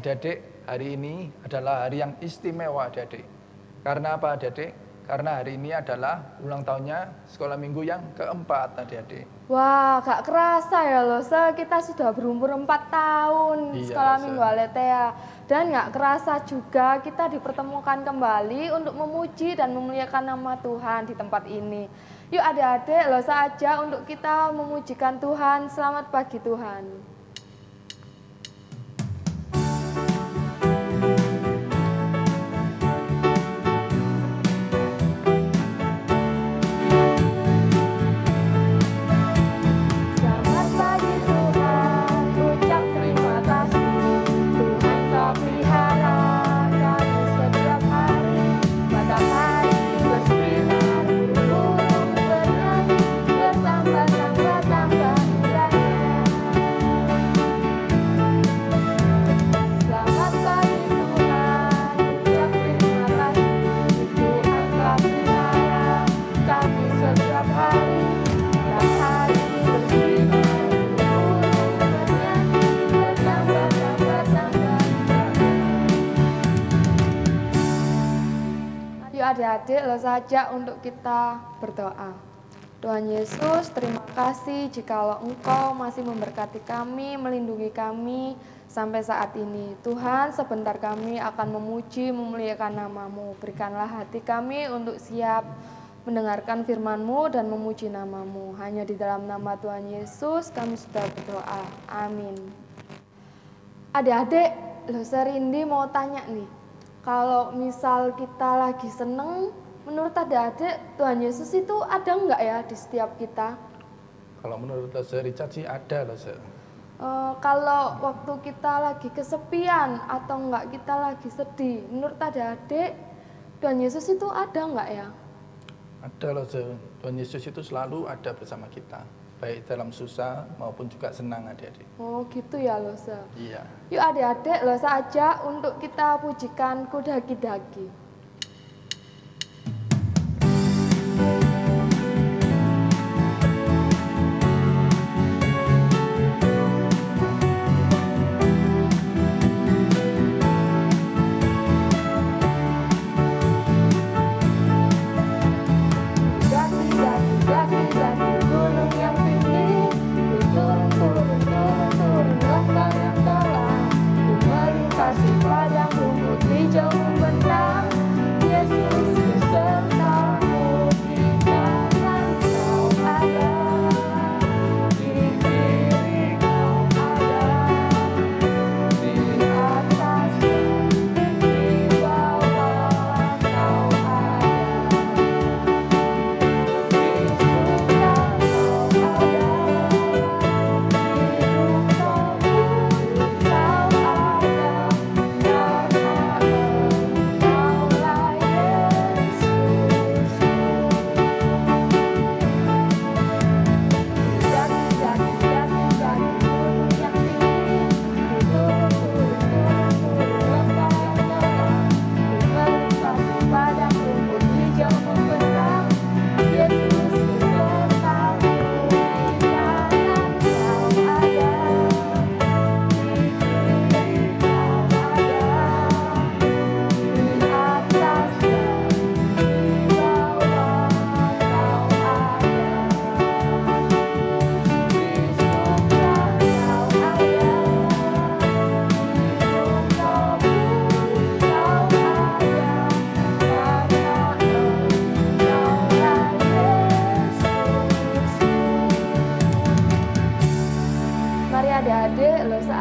adik-adik, hari ini adalah hari yang istimewa adik-adik. Karena apa adik-adik? Karena hari ini adalah ulang tahunnya sekolah minggu yang keempat adik-adik. Wah, gak kerasa ya loh, kita sudah berumur 4 tahun sekolah minggu Aletheia. Dan gak kerasa juga kita dipertemukan kembali untuk memuji dan memuliakan nama Tuhan di tempat ini. Yuk adik-adik, saja untuk kita memujikan Tuhan. Selamat pagi Tuhan. Adik-adik, saja untuk kita berdoa. Tuhan Yesus, terima kasih jikalau Engkau masih memberkati kami, melindungi kami sampai saat ini. Tuhan, sebentar kami akan memuji, memuliakan nama-Mu. Berikanlah hati kami untuk siap mendengarkan firman-Mu dan memuji nama-Mu. Hanya di dalam nama Tuhan Yesus kami sudah berdoa. Amin. Adik-adik, Serindi mau tanya nih. Kalau misal kita lagi seneng, menurut adik-adik Tuhan Yesus itu ada enggak ya di setiap kita? Kalau menurut Richard sih ada kalau waktu kita lagi kesepian atau enggak kita lagi sedih, menurut adik-adik Tuhan Yesus itu ada enggak ya? Ada Tuhan Yesus itu selalu ada bersama kita, baik dalam susah maupun juga senang adik-adik. Oh gitu ya Iya. Yuk adik-adik aja untuk kita pujikan Kudaki-daki.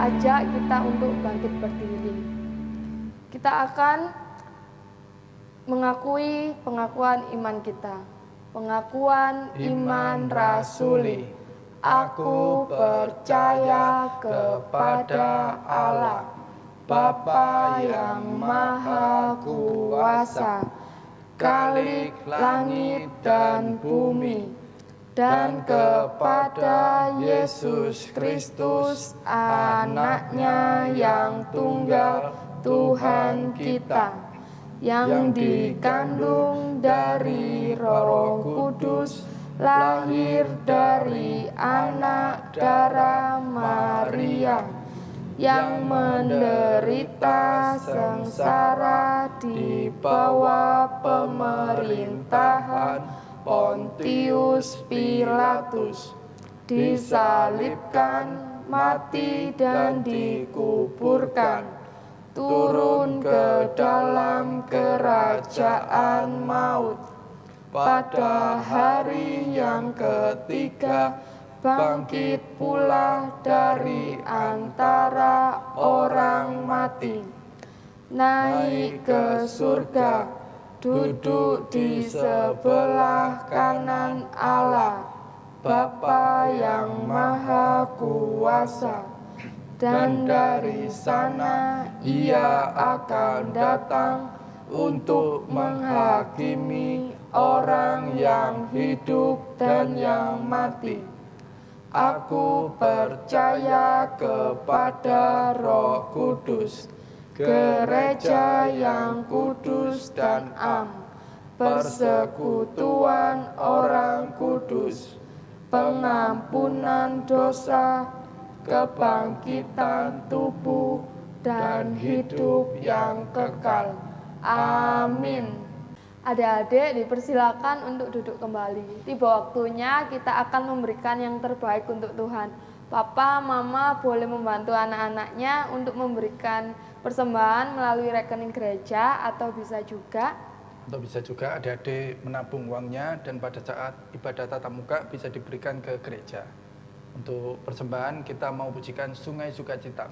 Ajak kita untuk bangkit berdiri. Kita akan mengakui pengakuan iman kita. Pengakuan iman rasuli. Aku percaya kepada Allah, Bapa yang Maha Kuasa, Khalik langit dan bumi, dan kepada Yesus Kristus, Anaknya yang tunggal, Tuhan kita, yang dikandung dari Roh Kudus, lahir dari anak darah Maria, yang menderita sengsara di bawah pemerintahan Pontius Pilatus, disalibkan, mati dan dikuburkan, turun ke dalam kerajaan maut. Pada hari yang ketiga, bangkit pula dari antara orang mati, naik ke surga, duduk di sebelah kanan Allah, Bapa yang Maha Kuasa, dan dari sana Ia akan datang untuk menghakimi orang yang hidup dan yang mati. Aku percaya kepada Roh Kudus, gereja yang kudus dan am, persekutuan orang kudus, pengampunan dosa, kebangkitan tubuh, dan hidup yang kekal. Amin. Adik-adik dipersilakan untuk duduk kembali. Tiba waktunya kita akan memberikan yang terbaik untuk Tuhan. Papa, Mama boleh membantu anak-anaknya untuk memberikan persembahan melalui rekening gereja atau bisa juga adik-adik menabung uangnya dan pada saat ibadah tatap muka bisa diberikan ke gereja. Untuk persembahan kita mau pujikan Sungai Sukacita.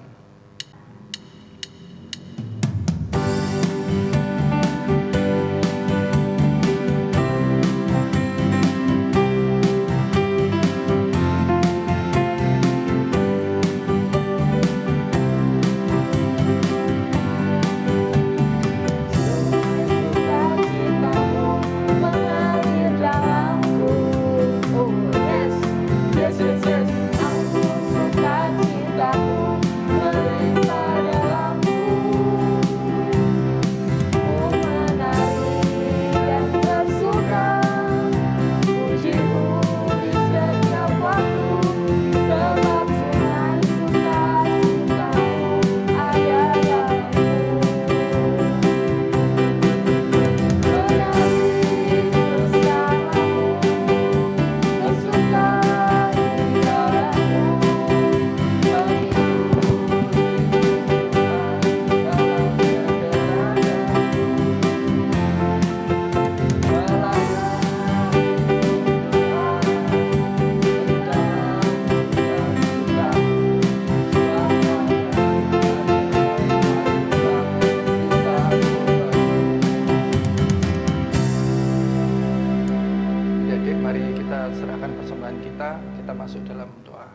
Kita masuk dalam doa.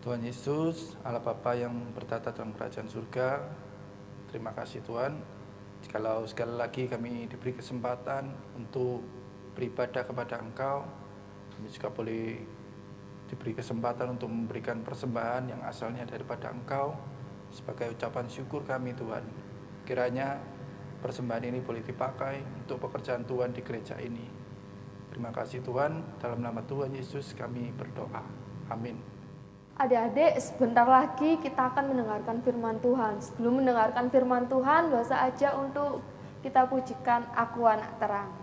Tuhan Yesus, Allah Bapa yang bertata dalam kerajaan surga, terima kasih Tuhan, jikalau sekali lagi kami diberi kesempatan untuk beribadah kepada Engkau, kami juga boleh diberi kesempatan untuk memberikan persembahan yang asalnya daripada Engkau, sebagai ucapan syukur kami Tuhan. Kiranya persembahan ini boleh dipakai untuk pekerjaan Tuhan di gereja ini. Terima kasih Tuhan, dalam nama Tuhan Yesus kami berdoa. Amin. Adik-adik, sebentar lagi kita akan mendengarkan firman Tuhan. Sebelum mendengarkan firman Tuhan, dosa aja untuk kita pujikan Aku Anak Terang.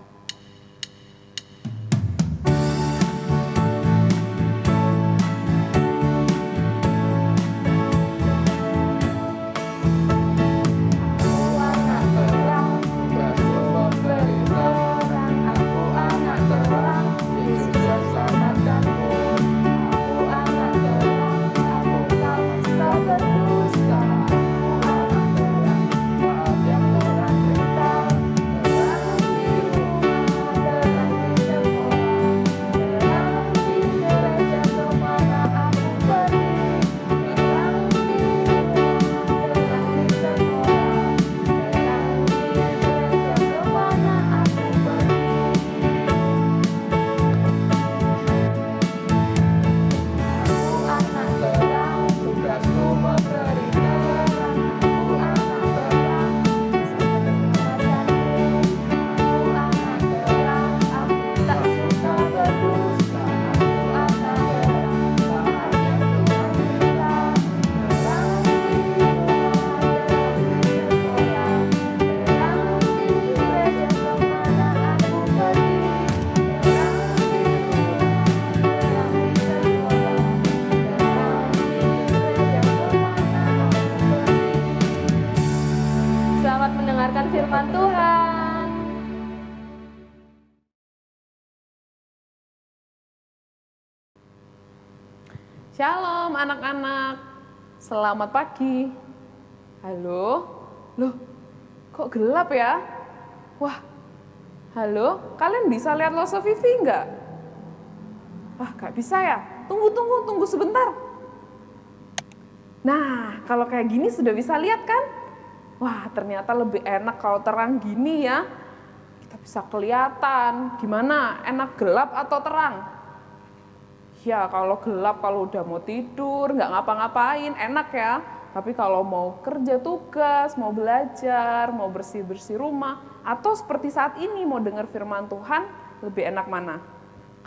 Shalom anak-anak, selamat pagi. Halo, loh kok gelap ya? Wah, halo, kalian bisa lihat Loso Vivi nggak? Wah, nggak bisa ya? Tunggu sebentar. Nah, kalau kayak gini sudah bisa lihat kan? Wah, ternyata lebih enak kalau terang gini ya. Kita bisa kelihatan. Gimana, enak gelap atau terang? Ya kalau gelap, kalau udah mau tidur, nggak ngapa-ngapain, enak ya. Tapi kalau mau kerja tugas, mau belajar, mau bersih-bersih rumah, atau seperti saat ini mau dengar firman Tuhan, lebih enak mana?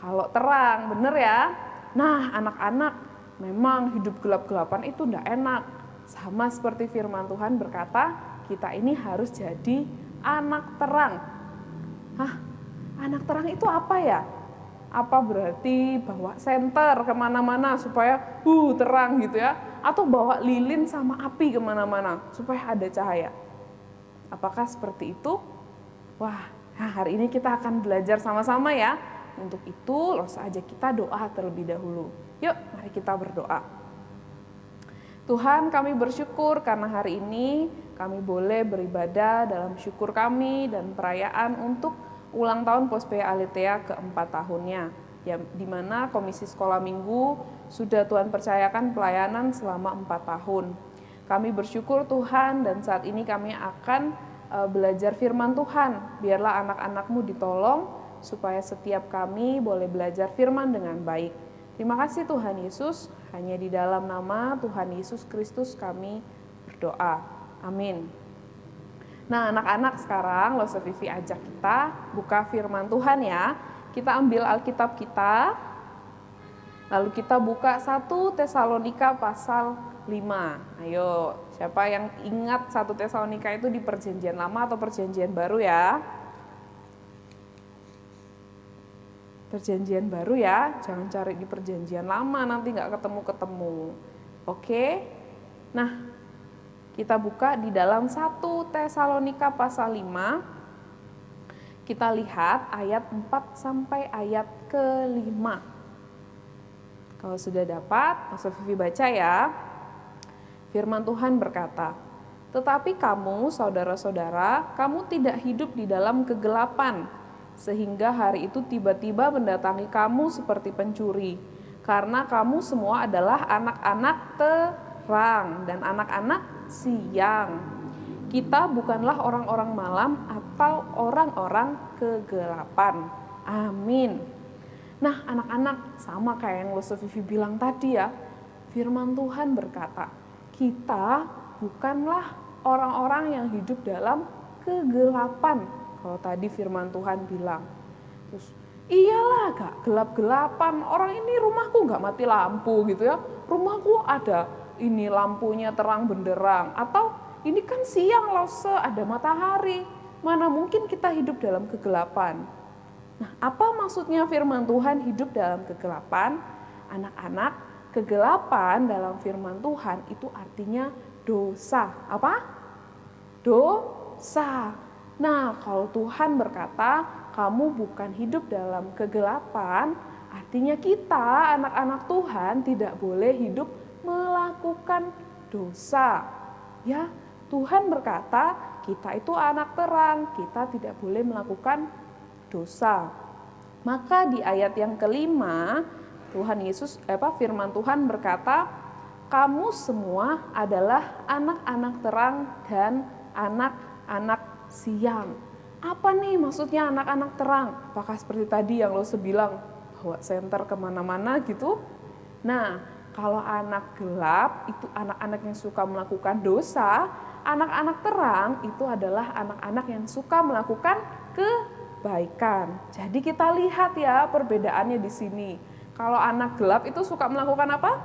Kalau terang, bener ya? Nah anak-anak, memang hidup gelap-gelapan itu nggak enak. Sama seperti firman Tuhan berkata, kita ini harus jadi anak terang. Hah? Anak terang itu apa ya? Apa berarti bawa senter kemana-mana supaya terang gitu ya? Atau bawa lilin sama api kemana-mana supaya ada cahaya? Apakah seperti itu? Wah, hari ini kita akan belajar sama-sama ya. Untuk itu, langsung aja kita doa terlebih dahulu. Yuk, mari kita berdoa. Tuhan, kami bersyukur karena hari ini kami boleh beribadah dalam syukur kami dan perayaan untuk ulang tahun Pospea Aletheia keempat tahunnya, ya, di mana Komisi Sekolah Minggu sudah Tuhan percayakan pelayanan selama 4 tahun. Kami bersyukur Tuhan, dan saat ini kami akan belajar firman Tuhan. Biarlah anak-anak-Mu ditolong supaya setiap kami boleh belajar firman dengan baik. Terima kasih Tuhan Yesus, hanya di dalam nama Tuhan Yesus Kristus kami berdoa. Amin. Nah anak-anak, sekarang Loso Vivi ajak kita buka firman Tuhan ya. Kita ambil Alkitab kita, lalu kita buka 1 Tesalonika pasal 5. Ayo, siapa yang ingat 1 Tesalonika itu di perjanjian lama atau perjanjian baru ya? Perjanjian baru ya, jangan cari di perjanjian lama, nanti nggak ketemu-ketemu. Oke, nah kita buka di dalam 1 Tesalonika pasal 5. Kita lihat ayat 4 sampai ayat ke-5. Kalau sudah dapat, Mas Vivi baca ya. Firman Tuhan berkata, "Tetapi kamu, saudara-saudara, kamu tidak hidup di dalam kegelapan, sehingga hari itu tiba-tiba mendatangi kamu seperti pencuri. Karena kamu semua adalah anak-anak terang dan anak-anak siang. Kita bukanlah orang-orang malam atau orang-orang kegelapan." Amin. Nah anak-anak, sama kayak yang Loso Vivi bilang tadi ya, firman Tuhan berkata, kita bukanlah orang-orang yang hidup dalam kegelapan. Kalau tadi firman Tuhan bilang, terus iyalah gak gelap-gelapan, orang ini rumahku gak mati lampu gitu ya, rumahku ada ini lampunya terang benderang, atau ini kan siang Lose, ada matahari, mana mungkin kita hidup dalam kegelapan. Nah apa maksudnya firman Tuhan hidup dalam kegelapan? Anak-anak, kegelapan dalam firman Tuhan itu artinya dosa. Apa? Dosa. Nah kalau Tuhan berkata kamu bukan hidup dalam kegelapan, artinya kita anak-anak Tuhan tidak boleh hidup melakukan dosa. Ya, Tuhan berkata kita itu anak terang, kita tidak boleh melakukan dosa. Maka di ayat yang kelima, firman Tuhan berkata, kamu semua adalah anak-anak terang dan anak-anak siang. Apa nih maksudnya anak-anak terang? Apakah seperti tadi yang lo bilang bawa senter kemana-mana gitu? Nah, kalau anak gelap itu anak-anak yang suka melakukan dosa, anak-anak terang itu adalah anak-anak yang suka melakukan kebaikan. Jadi kita lihat ya perbedaannya di sini. Kalau anak gelap itu suka melakukan apa?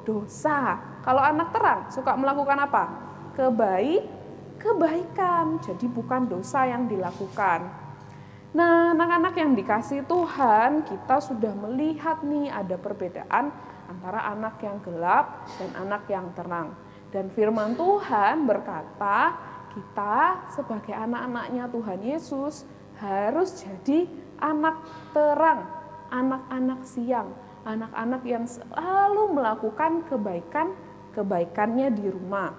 Dosa. Kalau anak terang suka melakukan apa? Kebaikan. Jadi bukan dosa yang dilakukan. Nah, anak-anak yang dikasihi Tuhan, kita sudah melihat nih ada perbedaan antara anak yang gelap dan anak yang terang. Dan firman Tuhan berkata, kita sebagai anak-anaknya Tuhan Yesus harus jadi anak terang, anak-anak siang. anak-anak yang selalu melakukan kebaikannya di rumah.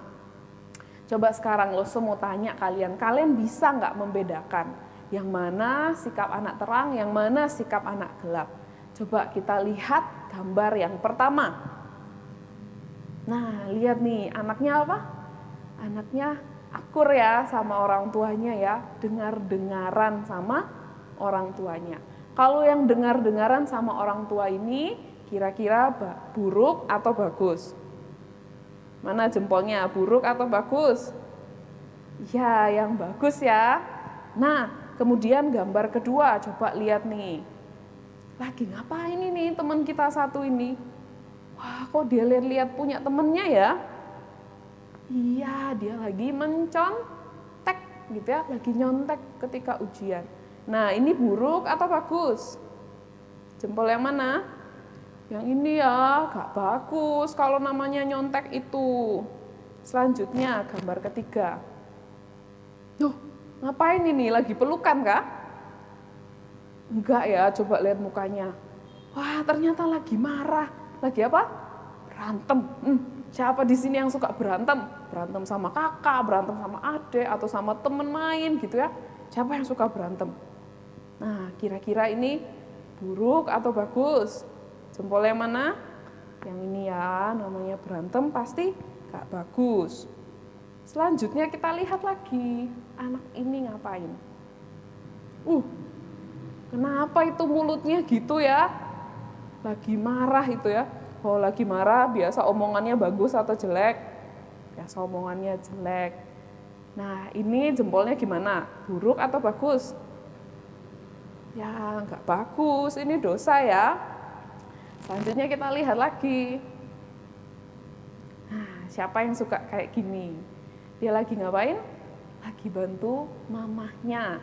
Coba sekarang lo semua tanya kalian bisa nggak membedakan yang mana sikap anak terang, yang mana sikap anak gelap? Coba kita lihat gambar yang pertama. Nah, lihat nih, anaknya apa? Anaknya akur ya sama orang tuanya ya, dengar-dengaran sama orang tuanya. Kalau yang dengar-dengaran sama orang tua ini kira-kira buruk atau bagus? Mana jempolnya, buruk atau bagus? Ya, yang bagus ya. Nah, kemudian gambar kedua, coba lihat nih. Lagi ngapain ini teman kita satu ini? Wah, kok dia lihat-lihat punya temennya ya? Iya, dia lagi mencontek gitu ya, lagi nyontek ketika ujian. Nah, ini buruk atau bagus? Jempol yang mana? Yang ini ya, gak bagus kalau namanya nyontek itu. Selanjutnya, gambar ketiga. Duh, ngapain ini? Lagi pelukan kah? Enggak ya, coba lihat mukanya. Wah, ternyata lagi marah. Lagi apa? Berantem. Siapa di sini yang suka berantem? Berantem sama kakak, berantem sama adik, atau sama temen main gitu ya. Siapa yang suka berantem? Nah, kira-kira ini buruk atau bagus? Jempol yang mana? Yang ini ya, namanya berantem pasti gak bagus. Selanjutnya kita lihat lagi, anak ini ngapain? Kenapa itu mulutnya gitu ya? Lagi marah itu ya. Oh, lagi marah, biasa omongannya bagus atau jelek? Biasa omongannya jelek. Nah, ini jempolnya gimana? Buruk atau bagus? Ya, nggak bagus, ini dosa ya. Selanjutnya kita lihat lagi. Nah, siapa yang suka kayak gini? Dia lagi ngapain? Lagi bantu mamahnya.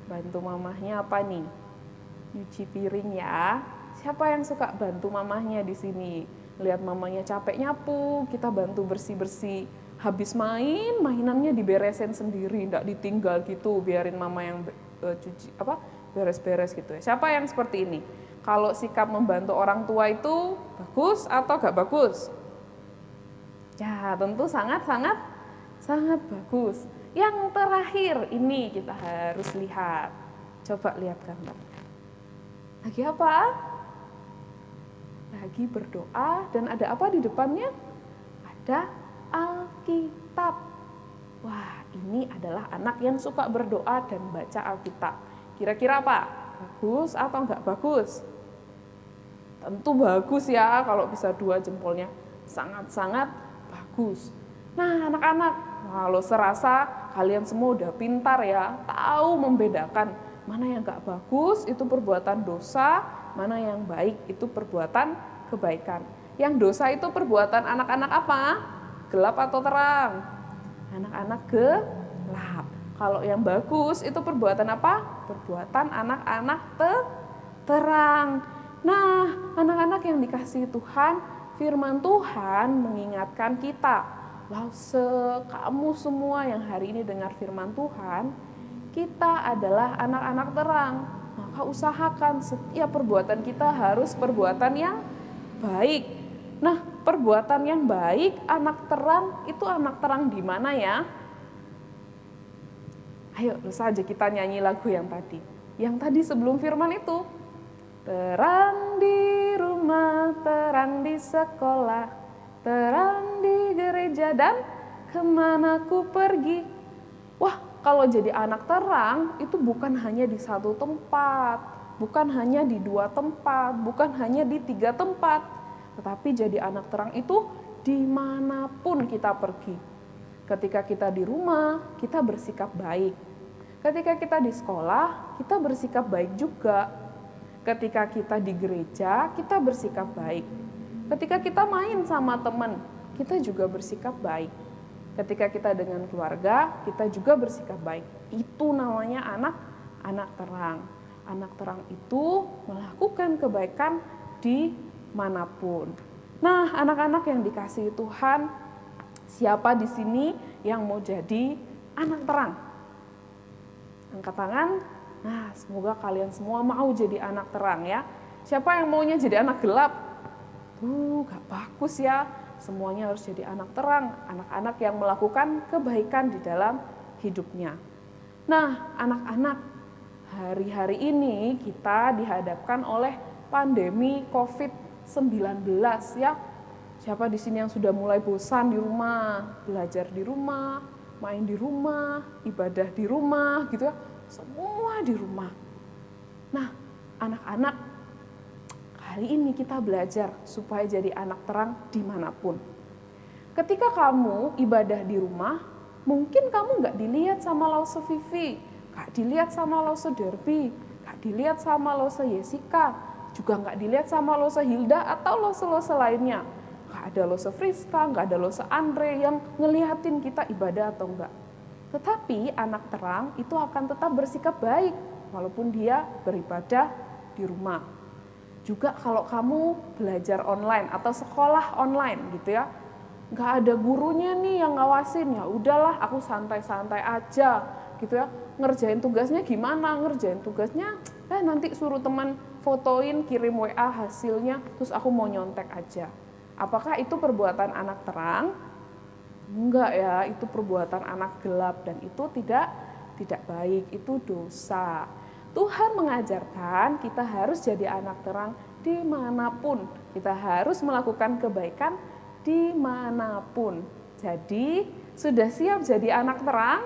Bantu mamahnya apa nih? Nyuci piring ya. Siapa yang suka bantu mamahnya di sini? Lihat mamanya capek nyapu, kita bantu bersih-bersih. Habis main, mainannya diberesin sendiri, enggak ditinggal gitu, biarin mama yang beres-beres gitu ya. Siapa yang seperti ini? Kalau sikap membantu orang tua itu bagus atau gak bagus? Ya, tentu sangat bagus. Yang terakhir ini kita harus lihat. Coba lihat gambar. Lagi apa? Lagi berdoa dan ada apa di depannya? Ada Alkitab. Wah, ini adalah anak yang suka berdoa dan baca Alkitab. Kira-kira apa? Bagus atau enggak bagus? Tentu bagus ya, kalau bisa 2 jempolnya. Sangat-sangat bagus. Nah, anak-anak, kalau serasa kalian semua udah pintar ya, tahu membedakan mana yang enggak bagus, itu perbuatan dosa, mana yang baik, itu perbuatan kebaikan. Yang dosa itu perbuatan anak-anak apa? Gelap atau terang? Anak-anak gelap. Kalau yang bagus itu perbuatan apa? Perbuatan anak-anak terang. Nah, anak-anak yang dikasihi Tuhan, firman Tuhan mengingatkan kita, kamu semua yang hari ini dengar firman Tuhan, kita adalah anak-anak terang. Maka usahakan setiap perbuatan kita harus perbuatan yang baik. Nah, perbuatan yang baik, anak terang, itu anak terang di mana ya? Ayo, saja kita nyanyi lagu yang tadi. Yang tadi sebelum firman itu. Terang di rumah, terang di sekolah, terang di gereja dan kemana ku pergi. Wah, kalau jadi anak terang itu bukan hanya di 1 tempat, bukan hanya di 2 tempat, bukan hanya di 3 tempat. Tetapi jadi anak terang itu dimanapun kita pergi. Ketika kita di rumah, kita bersikap baik. Ketika kita di sekolah, kita bersikap baik juga. Ketika kita di gereja, kita bersikap baik. Ketika kita main sama teman, kita juga bersikap baik. Ketika kita dengan keluarga, kita juga bersikap baik. Itu namanya anak terang. Anak terang itu melakukan kebaikan dimanapun. Nah, anak-anak yang dikasihi Tuhan, siapa di sini yang mau jadi anak terang? Angkat tangan. Nah, semoga kalian semua mau jadi anak terang ya. Siapa yang maunya jadi anak gelap? Tuh, gak bagus ya. Semuanya harus jadi anak terang, anak-anak yang melakukan kebaikan di dalam hidupnya. Nah, anak-anak, hari-hari ini kita dihadapkan oleh pandemi COVID-19 ya. Siapa di sini yang sudah mulai bosan di rumah, belajar di rumah, main di rumah, ibadah di rumah gitu ya. Semua di rumah. Nah, anak-anak, kali ini kita belajar supaya jadi anak terang dimanapun. Ketika kamu ibadah di rumah, mungkin kamu nggak dilihat sama Lause Vivi, nggak dilihat sama Lause Derby, nggak dilihat sama Lause Jessica, juga nggak dilihat sama Lause Hilda atau Lause-Lause lainnya. Nggak ada Lause Friska, nggak ada Lause Andre yang ngelihatin kita ibadah atau enggak. Tetapi anak terang itu akan tetap bersikap baik walaupun dia beribadah di rumah. Juga kalau kamu belajar online atau sekolah online gitu ya, nggak ada gurunya nih yang ngawasin, ya udahlah aku santai-santai aja gitu ya. Ngerjain tugasnya gimana? Ngerjain tugasnya nanti suruh teman fotoin, kirim WA hasilnya, terus aku mau nyontek aja. Apakah itu perbuatan anak terang? Enggak ya, itu perbuatan anak gelap dan itu tidak baik, itu dosa. Tuhan mengajarkan kita harus jadi anak terang dimanapun. Kita harus melakukan kebaikan dimanapun. Jadi, sudah siap jadi anak terang?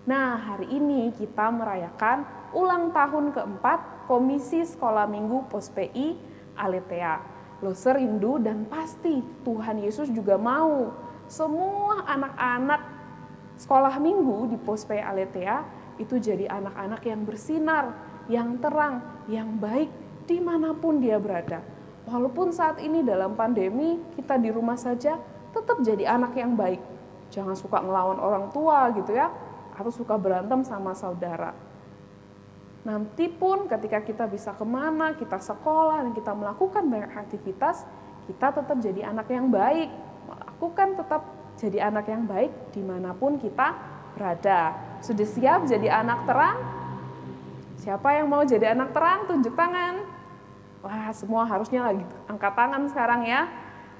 Nah, hari ini kita merayakan ulang tahun keempat Komisi Sekolah Minggu Pos PI Aletea. Lause rindu dan pasti Tuhan Yesus juga mau semua anak-anak sekolah minggu di Pos PI Aletea itu jadi anak-anak yang bersinar, yang terang, yang baik dimanapun dia berada. Walaupun saat ini dalam pandemi kita di rumah saja, tetap jadi anak yang baik. Jangan suka ngelawan orang tua gitu ya, atau suka berantem sama saudara. Nanti pun ketika kita bisa kemana, kita sekolah dan kita melakukan banyak aktivitas, kita tetap jadi anak yang baik. Melakukan tetap jadi anak yang baik dimanapun kita berada. Sudah siap jadi anak terang? Siapa yang mau jadi anak terang? Tunjuk tangan. Wah, semua harusnya lagi angkat tangan sekarang ya.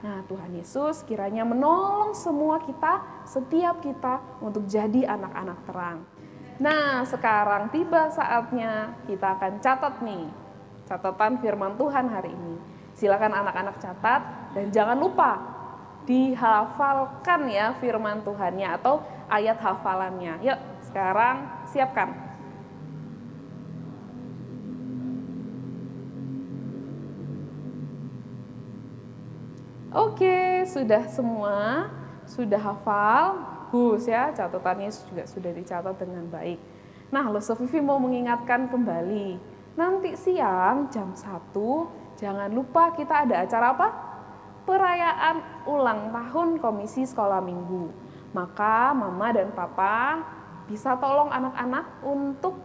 Nah, Tuhan Yesus kiranya menolong semua kita, setiap kita untuk jadi anak-anak terang. Nah, sekarang tiba saatnya kita akan catat nih, catatan firman Tuhan hari ini. Silakan anak-anak catat dan jangan lupa dihafalkan ya firman Tuhannya atau ayat hafalannya. Yuk, sekarang siapkan. Oke, sudah semua, sudah hafal. Bagus ya, catatannya juga sudah dicatat dengan baik. Nah, Lause Vivi mau mengingatkan kembali. Nanti siang jam 1, jangan lupa kita ada acara apa? Perayaan ulang tahun Komisi Sekolah Minggu. Maka Mama dan Papa bisa tolong anak-anak untuk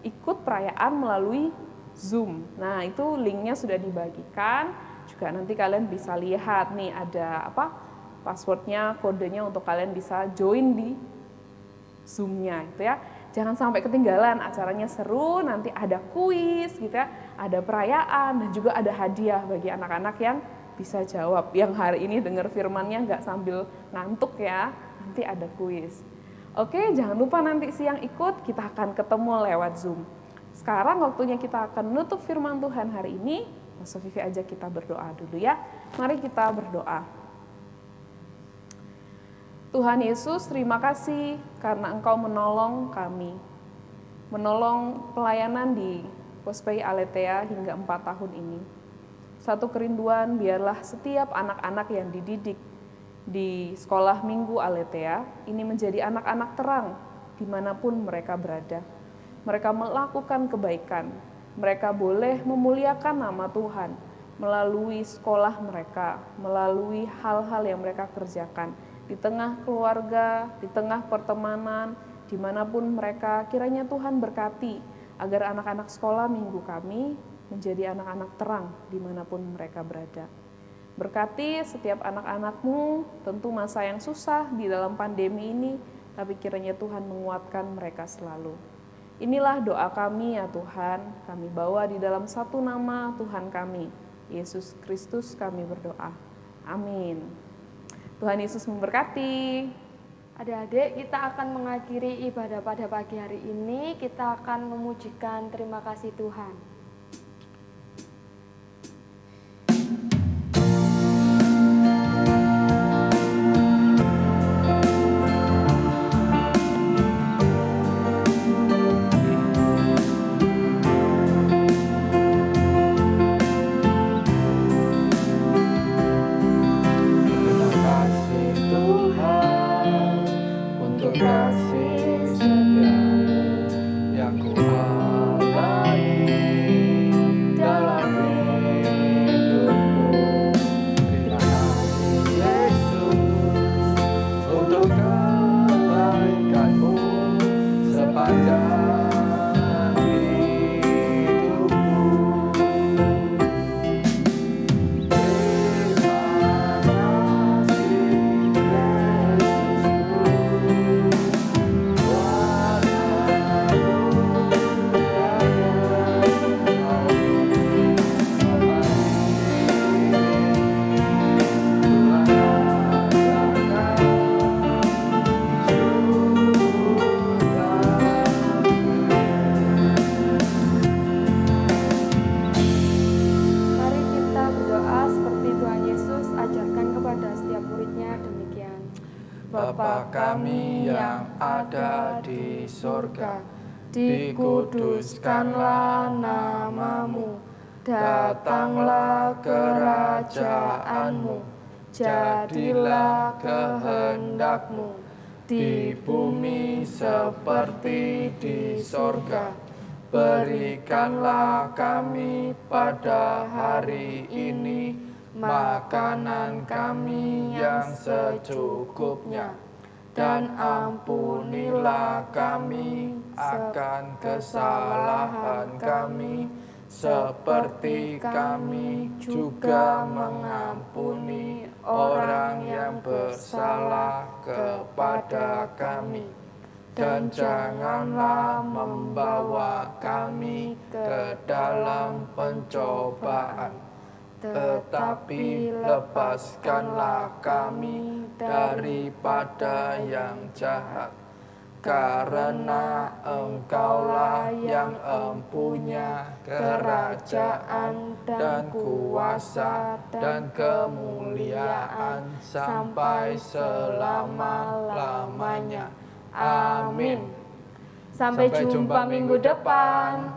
ikut perayaan melalui Zoom. Nah, itu linknya sudah dibagikan. Juga nanti kalian bisa lihat nih ada apa? Passwordnya, kodenya untuk kalian bisa join di Zoom-nya gitu ya. Jangan sampai ketinggalan, acaranya seru, nanti ada kuis gitu ya, ada perayaan dan juga ada hadiah bagi anak-anak yang bisa jawab. Yang hari ini dengar firmannya nggak sambil ngantuk ya, nanti ada kuis. Oke, jangan lupa nanti siang ikut, kita akan ketemu lewat Zoom. Sekarang waktunya kita akan menutup firman Tuhan hari ini. Lause Vivi ajak kita berdoa dulu ya. Mari kita berdoa. Tuhan Yesus, terima kasih karena Engkau menolong kami. Menolong pelayanan di Pos PI Aletea hingga 4 tahun ini. Satu kerinduan, biarlah setiap anak-anak yang dididik di sekolah minggu Aletea ini menjadi anak-anak terang dimanapun mereka berada. Mereka melakukan kebaikan. Mereka boleh memuliakan nama Tuhan melalui sekolah mereka, melalui hal-hal yang mereka kerjakan. Di tengah keluarga, di tengah pertemanan, dimanapun mereka, kiranya Tuhan berkati agar anak-anak sekolah minggu kami menjadi anak-anak terang dimanapun mereka berada. Berkati setiap anak-anakmu, tentu masa yang susah di dalam pandemi ini, tapi kiranya Tuhan menguatkan mereka selalu. Inilah doa kami ya Tuhan, kami bawa di dalam satu nama Tuhan kami, Yesus Kristus kami berdoa. Amin. Tuhan Yesus memberkati. Adik-adik, kita akan mengakhiri ibadah pada pagi hari ini. Kita akan memujikan terima kasih Tuhan. Terima kasih Tuhan untuk kasih setia-Mu yang ku alami dalam hidupku. Terima kasih Yesus untuk kebaikan-Mu sepanjang hidupku. Mari kita berdoa seperti Tuhan Yesus ajarkan kepada setiap muridnya demikian. Bapa kami yang ada di sorga, dikuduskanlah namamu, datanglah kerajaan-Mu, jadilah kehendak-Mu di bumi seperti di sorga. Berikanlah kami pada hari ini makanan kami yang secukupnya, dan ampunilah kami akan kesalahan kami, seperti kami juga mengampuni orang yang bersalah kepada kami. Dan janganlah membawa kami ke dalam pencobaan, tetapi lepaskanlah kami daripada yang jahat. Karena Engkaulah yang empunya kerajaan dan kuasa dan kemuliaan sampai selama-lamanya. Amin. Sampai jumpa minggu depan.